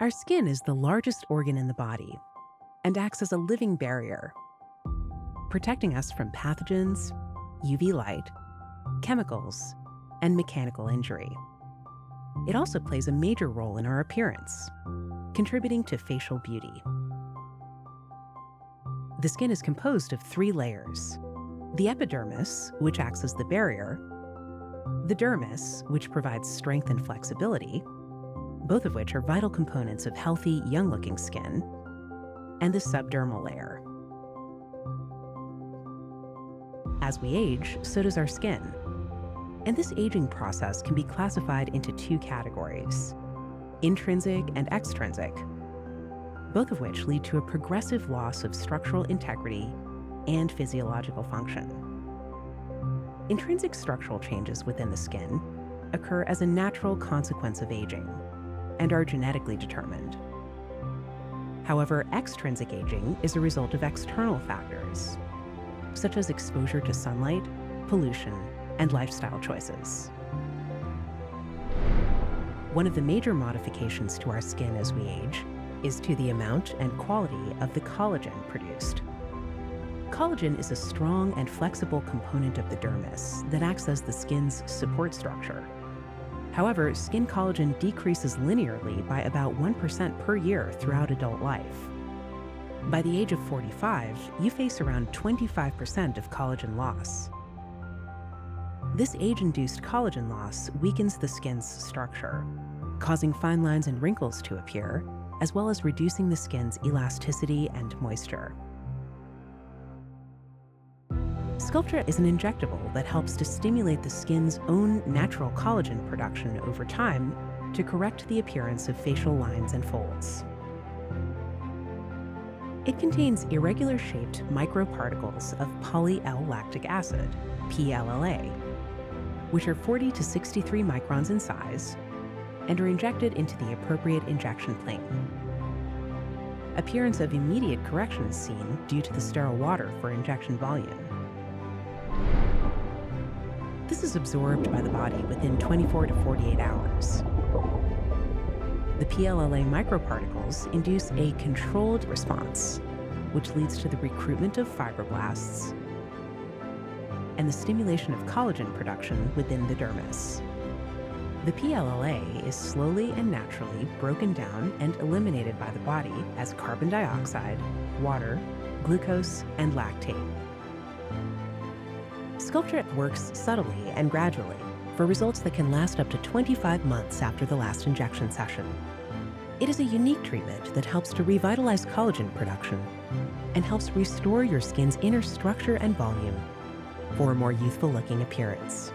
Our skin is the largest organ in the body and acts as a living barrier, protecting us from pathogens, UV light, chemicals, and mechanical injury. It also plays a major role in our appearance, contributing to facial beauty. The skin is composed of 3 layers: the epidermis, which acts as the barrier, the dermis, which provides strength and flexibility, both of which are vital components of healthy, young-looking skin, and the subdermal layer. As we age, so does our skin. And this aging process can be classified into 2 categories: intrinsic and extrinsic, both of which lead to a progressive loss of structural integrity and physiological function. Intrinsic structural changes within the skin occur as a natural consequence of aging and are genetically determined. However, extrinsic aging is a result of external factors, such as exposure to sunlight, pollution, and lifestyle choices. One of the major modifications to our skin as we age is to the amount and quality of the collagen produced. Collagen is a strong and flexible component of the dermis that acts as the skin's support structure. However, skin collagen decreases linearly by about 1% per year throughout adult life. By the age of 45, you face around 25% of collagen loss. This age-induced collagen loss weakens the skin's structure, causing fine lines and wrinkles to appear, as well as reducing the skin's elasticity and moisture. Sculptra is an injectable that helps to stimulate the skin's own natural collagen production over time to correct the appearance of facial lines and folds. It contains irregular-shaped microparticles of poly-L-lactic acid, PLLA, which are 40 to 63 microns in size and are injected into the appropriate injection plane. Appearance of immediate correction is seen due to the sterile water for injection volume. This is absorbed by the body within 24 to 48 hours. The PLLA microparticles induce a controlled response, which leads to the recruitment of fibroblasts and the stimulation of collagen production within the dermis. The PLLA is slowly and naturally broken down and eliminated by the body as carbon dioxide, water, glucose, and lactate. Sculptra works subtly and gradually for results that can last up to 25 months after the last injection session. It is a unique treatment that helps to revitalize collagen production and helps restore your skin's inner structure and volume for a more youthful-looking appearance.